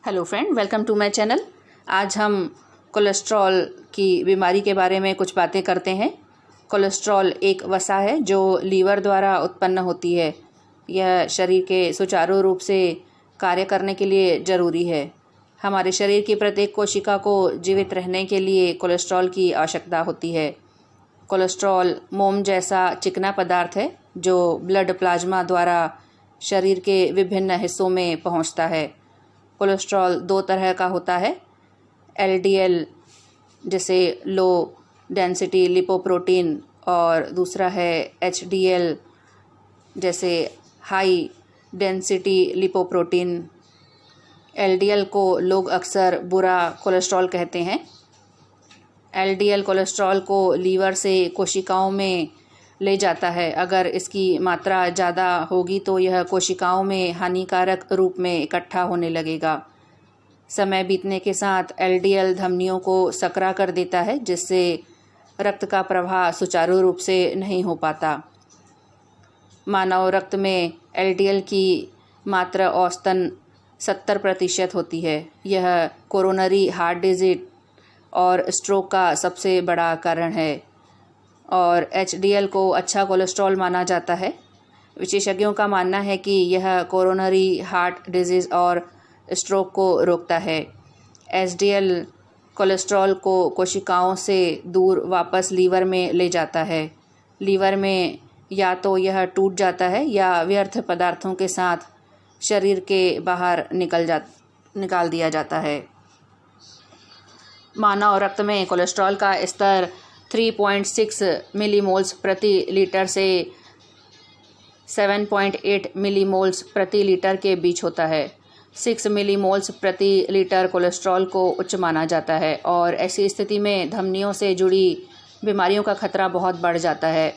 Hello friend, welcome to my channel. आज हम cholesterol की बीमारी के बारे में कुछ बातें करते हैं। कोलेस्ट्रॉल एक वसा है जो लीवर द्वारा उत्पन्न होती है। यह शरीर के सुचारू रूप से कार्य करने के लिए ज़रूरी है। हमारे शरीर की प्रत्येक कोशिका को जीवित रहने के लिए कोलेस्ट्रॉल की आवश्यकता होती है। कोलेस्ट्रॉल मोम जैसा चिकना पदार्थ है जो ब्लड प्लाज्मा द्वारा शरीर के विभिन्न हिस्सों में पहुंचता है। कोलेस्ट्रॉल दो तरह का होता है, एलडीएल जैसे लो डेंसिटी लिपोप्रोटीन, और दूसरा है एचडीएल जैसे हाई डेंसिटी लिपोप्रोटीन। एलडीएल को लोग अक्सर बुरा कोलेस्ट्रॉल कहते हैं। एलडीएल कोलेस्ट्रॉल को लीवर से कोशिकाओं में ले जाता है। अगर इसकी मात्रा ज़्यादा होगी तो यह कोशिकाओं में हानिकारक रूप में इकट्ठा होने लगेगा। समय बीतने के साथ एलडीएल धमनियों को सकरा कर देता है, जिससे रक्त का प्रवाह सुचारू रूप से नहीं हो पाता। मानव रक्त में एलडीएल की मात्रा औसतन 70% होती है। यह कोरोनरी हार्ट डिजीज और स्ट्रोक का सबसे बड़ा कारण है। और एचडीएल को अच्छा कोलेस्ट्रॉल माना जाता है। विशेषज्ञों का मानना है कि यह कोरोनरी हार्ट डिजीज़ और स्ट्रोक को रोकता है। एचडीएल कोलेस्ट्रॉल को कोशिकाओं से दूर वापस लीवर में ले जाता है। लीवर में या तो यह टूट जाता है या व्यर्थ पदार्थों के साथ शरीर के बाहर निकाल दिया जाता है। मानव रक्त में कोलेस्ट्रॉल का स्तर 3.6 मिलीमोल्स प्रति लीटर से 7.8 मिलीमोल्स प्रति लीटर के बीच होता है। 6 मिलीमोल्स प्रति लीटर कोलेस्ट्रॉल को उच्च माना जाता है और ऐसी स्थिति में धमनियों से जुड़ी बीमारियों का खतरा बहुत बढ़ जाता है।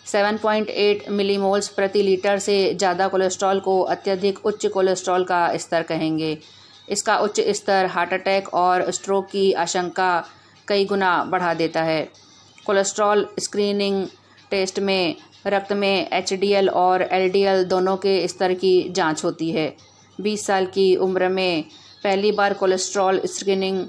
7.8 मिलीमोल्स प्रति लीटर से ज़्यादा कोलेस्ट्रॉल को अत्यधिक उच्च कोलेस्ट्रॉल का स्तर कहेंगे। इसका उच्च स्तर हार्ट अटैक और स्ट्रोक की आशंका कई गुना बढ़ा देता है। कोलेस्ट्रॉल स्क्रीनिंग टेस्ट में रक्त में एचडीएल और एलडीएल दोनों के स्तर की जांच होती है। 20 साल की उम्र में पहली बार कोलेस्ट्रॉल स्क्रीनिंग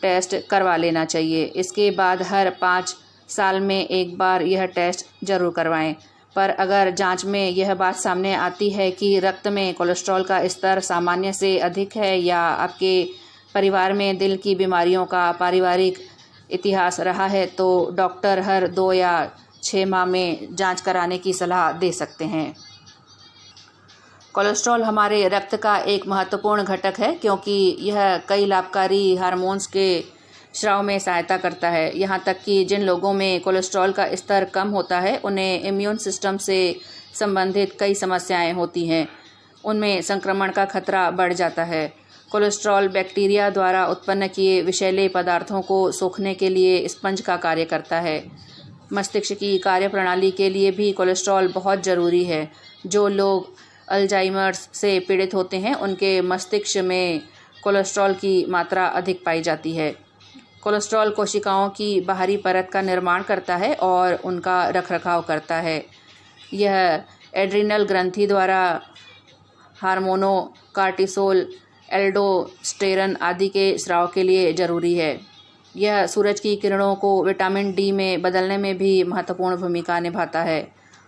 टेस्ट करवा लेना चाहिए। इसके बाद हर 5 साल में एक बार यह टेस्ट जरूर करवाएं। पर अगर जांच में यह बात सामने आती है कि रक्त में कोलेस्ट्रॉल का स्तर सामान्य से अधिक है या आपके परिवार में दिल की बीमारियों का पारिवारिक इतिहास रहा है, तो डॉक्टर हर 2 या 6 माह में जांच कराने की सलाह दे सकते हैं। कोलेस्ट्रॉल हमारे रक्त का एक महत्वपूर्ण घटक है क्योंकि यह कई लाभकारी हार्मोन्स के स्राव में सहायता करता है। यहाँ तक कि जिन लोगों में कोलेस्ट्रॉल का स्तर कम होता है उन्हें इम्यून सिस्टम से संबंधित कई समस्याएं होती हैं। उनमें संक्रमण का खतरा बढ़ जाता है। कोलेस्ट्रॉल बैक्टीरिया द्वारा उत्पन्न किए विषैले पदार्थों को सोखने के लिए स्पंज का कार्य करता है। मस्तिष्क की कार्यप्रणाली के लिए भी कोलेस्ट्रॉल बहुत ज़रूरी है। जो लोग अल्जाइमर्स से पीड़ित होते हैं उनके मस्तिष्क में कोलेस्ट्रॉल की मात्रा अधिक पाई जाती है। कोलेस्ट्रॉल कोशिकाओं की बाहरी परत का निर्माण करता है और उनका रखरखाव करता है। यह एड्रिनल ग्रंथि द्वारा हार्मोनों कार्टिसोल, एल्डोस्टेरन आदि के स्राव के लिए ज़रूरी है। यह सूरज की किरणों को विटामिन डी में बदलने में भी महत्वपूर्ण भूमिका निभाता है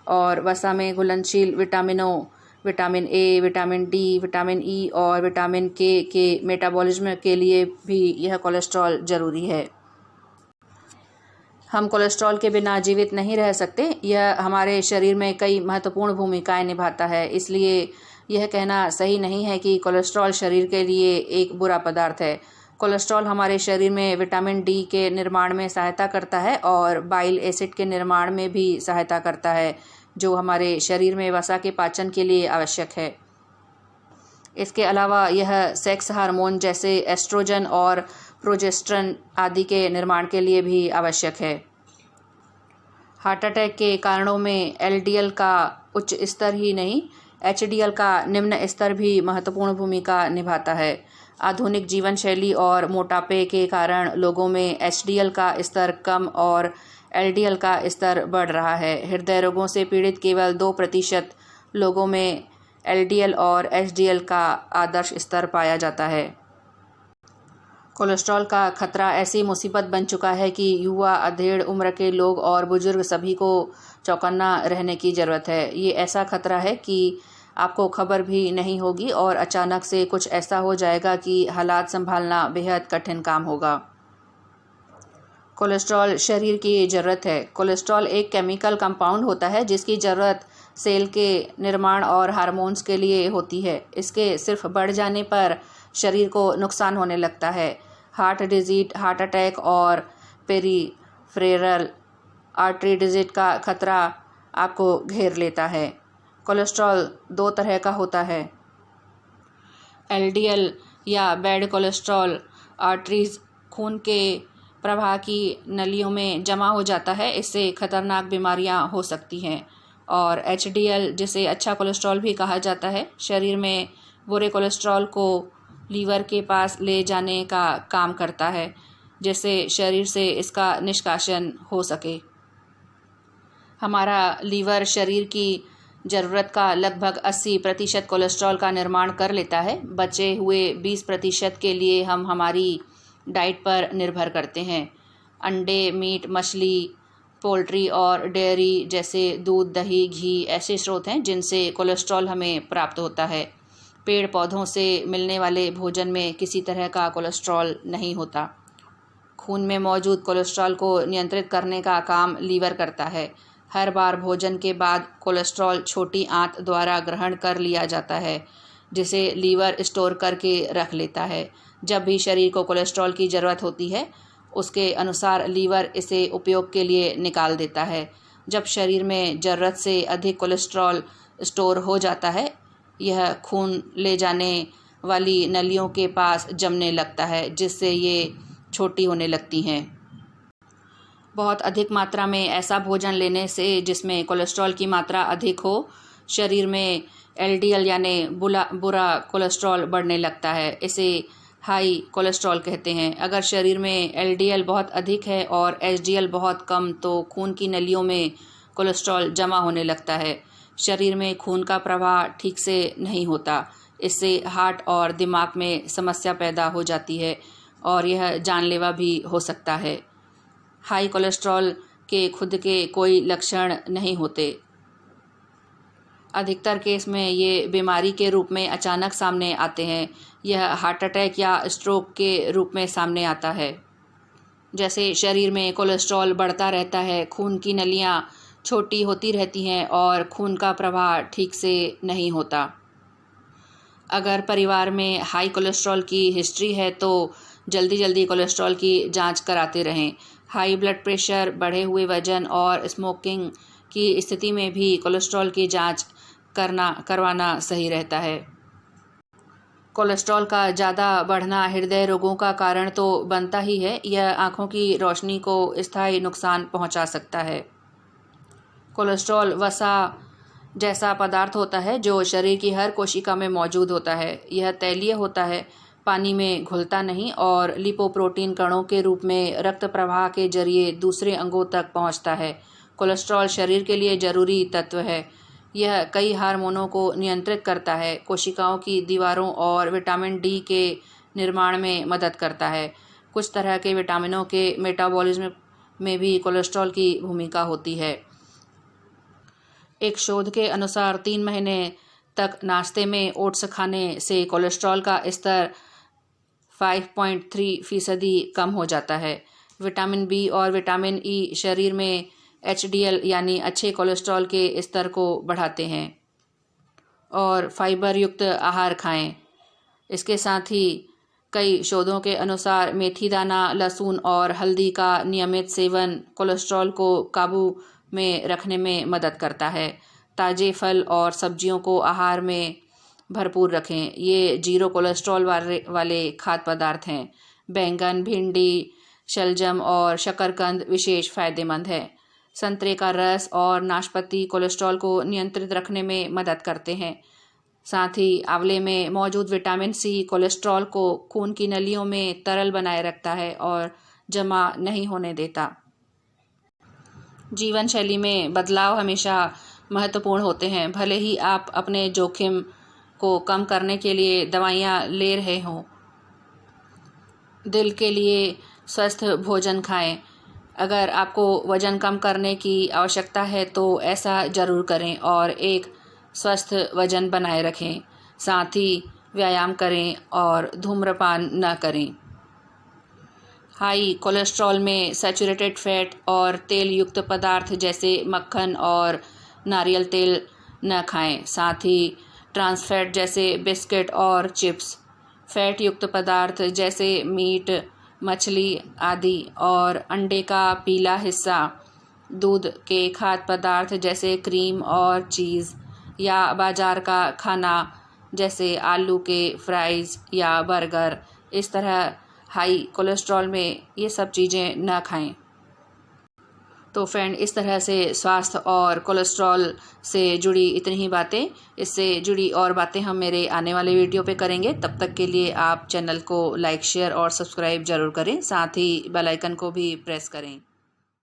और वसा में घुलनशील विटामिनों vitamin A, vitamin D, vitamin E और विटामिन के मेटाबॉलिज्म के लिए भी यह कोलेस्ट्रॉल ज़रूरी है। हम कोलेस्ट्रॉल के बिना जीवित नहीं रह सकते। यह हमारे शरीर में कई महत्वपूर्ण भूमिकाएं निभाता है। इसलिए यह कहना सही नहीं है कि कोलेस्ट्रॉल शरीर के लिए एक बुरा पदार्थ है। कोलेस्ट्रॉल हमारे शरीर में विटामिन डी के निर्माण में सहायता करता है और बाइल एसिड के निर्माण में भी सहायता करता है, जो हमारे शरीर में वसा के पाचन के लिए आवश्यक है। इसके अलावा यह सेक्स हार्मोन जैसे एस्ट्रोजन और प्रोजेस्टेरोन आदि के निर्माण के लिए भी आवश्यक है। हार्ट अटैक के कारणों में एलडीएल का उच्च स्तर ही नहीं, एचडीएल का निम्न स्तर भी महत्वपूर्ण भूमिका निभाता है। आधुनिक जीवन शैली और मोटापे के कारण लोगों में एचडीएल का स्तर कम और एलडीएल का स्तर बढ़ रहा है। हृदय रोगों से पीड़ित केवल 2% लोगों में एलडीएल और एचडीएल का आदर्श स्तर पाया जाता है। कोलेस्ट्रॉल का खतरा ऐसी मुसीबत बन चुका है कि युवा, अधेड़ उम्र के लोग और बुजुर्ग सभी को चौकन्ना रहने की ज़रूरत है। ये ऐसा खतरा है कि आपको खबर भी नहीं होगी और अचानक से कुछ ऐसा हो जाएगा कि हालात संभालना बेहद कठिन काम होगा। कोलेस्ट्रॉल शरीर की ज़रूरत है। कोलेस्ट्रॉल एक केमिकल कंपाउंड होता है जिसकी ज़रूरत सेल के निर्माण और हार्मोन्स के लिए होती है। इसके सिर्फ बढ़ जाने पर शरीर को नुकसान होने लगता है। हार्ट डिजीज, हार्ट अटैक और पेरिफेरल आर्टरी डिजीज का खतरा आपको घेर लेता है। कोलेस्ट्रॉल दो तरह का होता है। एलडीएल या बैड कोलेस्ट्रॉल आर्टरीज खून के प्रवाह की नलियों में जमा हो जाता है। इससे खतरनाक बीमारियां हो सकती हैं। और एचडीएल, जिसे अच्छा कोलेस्ट्रॉल भी कहा जाता है, शरीर में बुरे कोलेस्ट्रॉल को लीवर के पास ले जाने का काम करता है, जिससे शरीर से इसका निष्कासन हो सके। हमारा लीवर शरीर की ज़रूरत का लगभग 80% कोलेस्ट्रॉल का निर्माण कर लेता है। बचे हुए 20% के लिए हम हमारी डाइट पर निर्भर करते हैं। अंडे, मीट, मछली, पोल्ट्री और डेयरी जैसे दूध, दही, घी ऐसे स्रोत हैं जिनसे कोलेस्ट्रॉल हमें प्राप्त होता है। पेड़ पौधों से मिलने वाले भोजन में किसी तरह का कोलेस्ट्रॉल नहीं होता। खून में मौजूद कोलेस्ट्रॉल को नियंत्रित करने का काम लीवर करता है। हर बार भोजन के बाद कोलेस्ट्रॉल छोटी आंत द्वारा ग्रहण कर लिया जाता है, जिसे लीवर स्टोर करके रख लेता है। जब भी शरीर को कोलेस्ट्रॉल की ज़रूरत होती है, उसके अनुसार लीवर इसे उपयोग के लिए निकाल देता है। जब शरीर में ज़रूरत से अधिक कोलेस्ट्रॉल स्टोर हो जाता है, यह खून ले जाने वाली नलियों के पास जमने लगता है, जिससे ये छोटी होने लगती हैं। बहुत अधिक मात्रा में ऐसा भोजन लेने से जिसमें कोलेस्ट्रॉल की मात्रा अधिक हो, शरीर में एलडीएल यानी बुरा कोलेस्ट्रॉल बढ़ने लगता है। इसे हाई कोलेस्ट्रॉल कहते हैं। अगर शरीर में एलडीएल बहुत अधिक है और एचडीएल बहुत कम, तो खून की नलियों में कोलेस्ट्रॉल जमा होने लगता है। शरीर में खून का प्रवाह ठीक से नहीं होता। इससे हार्ट और दिमाग में समस्या पैदा हो जाती है और यह जानलेवा भी हो सकता है। हाई कोलेस्ट्रॉल के खुद के कोई लक्षण नहीं होते। अधिकतर केस में ये बीमारी के रूप में अचानक सामने आते हैं। यह हार्ट अटैक या स्ट्रोक के रूप में सामने आता है। जैसे शरीर में कोलेस्ट्रॉल बढ़ता रहता है, खून की नलियाँ छोटी होती रहती हैं और खून का प्रवाह ठीक से नहीं होता। अगर परिवार में हाई कोलेस्ट्रॉल की हिस्ट्री है तो जल्दी कोलेस्ट्रॉल की जांच कराते रहें। हाई ब्लड प्रेशर, बढ़े हुए वजन और स्मोकिंग की स्थिति में भी कोलेस्ट्रॉल की जांच करवाना सही रहता है। कोलेस्ट्रॉल का ज़्यादा बढ़ना हृदय रोगों का कारण तो बनता ही है। यह आँखों की रोशनी को स्थायी नुकसान पहुँचा सकता है। कोलेस्ट्रॉल वसा जैसा पदार्थ होता है जो शरीर की हर कोशिका में मौजूद होता है। यह तैलीय होता है, पानी में घुलता नहीं और लिपोप्रोटीन कणों के रूप में रक्त प्रवाह के जरिए दूसरे अंगों तक पहुंचता है। कोलेस्ट्रॉल शरीर के लिए जरूरी तत्व है। यह कई हार्मोनों को नियंत्रित करता है, कोशिकाओं की दीवारों और विटामिन डी के निर्माण में मदद करता है। कुछ तरह के विटामिनों के मेटाबॉलिज्म में भी कोलेस्ट्रॉल की भूमिका होती है। एक शोध के अनुसार 3 महीने तक नाश्ते में ओट्स खाने से कोलेस्ट्रॉल का स्तर 5.3% कम हो जाता है। विटामिन बी और विटामिन ई शरीर में एचडीएल यानी अच्छे कोलेस्ट्रॉल के स्तर को बढ़ाते हैं। और फाइबर युक्त आहार खाएं। इसके साथ ही कई शोधों के अनुसार मेथी दाना, लहसुन और हल्दी का नियमित सेवन कोलेस्ट्रॉल को काबू में रखने में मदद करता है। ताज़े फल और सब्जियों को आहार में भरपूर रखें। ये जीरो कोलेस्ट्रॉल वाले खाद्य पदार्थ हैं। बैंगन, भिंडी, शलजम और शकरकंद विशेष फायदेमंद है। संतरे का रस और नाशपाती कोलेस्ट्रॉल को नियंत्रित रखने में मदद करते हैं। साथ ही आंवले में मौजूद विटामिन सी कोलेस्ट्रॉल को खून की नलियों में तरल बनाए रखता है और जमा नहीं होने देता। जीवन शैली में बदलाव हमेशा महत्वपूर्ण होते हैं। भले ही आप अपने जोखिम को कम करने के लिए दवाइयाँ ले रहे हों, दिल के लिए स्वस्थ भोजन खाएं। अगर आपको वज़न कम करने की आवश्यकता है तो ऐसा ज़रूर करें और एक स्वस्थ वज़न बनाए रखें। साथ ही व्यायाम करें और धूम्रपान न करें। हाई कोलेस्ट्रॉल में सैचुरेटेड फैट और तेल युक्त पदार्थ जैसे मक्खन और नारियल तेल न खाएं। साथ ही ट्रांस फैट जैसे बिस्किट और चिप्स, फैट युक्त पदार्थ जैसे मीट, मछली आदि और अंडे का पीला हिस्सा, दूध के खाद्य पदार्थ जैसे क्रीम और चीज़ या बाजार का खाना जैसे आलू के फ्राइज़ या बर्गर, इस तरह हाई कोलेस्ट्रॉल में ये सब चीज़ें ना खाएं। तो फ्रेंड, इस तरह से स्वास्थ्य और कोलेस्ट्रॉल से जुड़ी इतनी ही बातें, इससे जुड़ी और बातें हम मेरे आने वाले वीडियो पे करेंगे। तब तक के लिए आप चैनल को लाइक, शेयर और सब्सक्राइब ज़रूर करें। साथ ही बेल आइकन को भी प्रेस करें।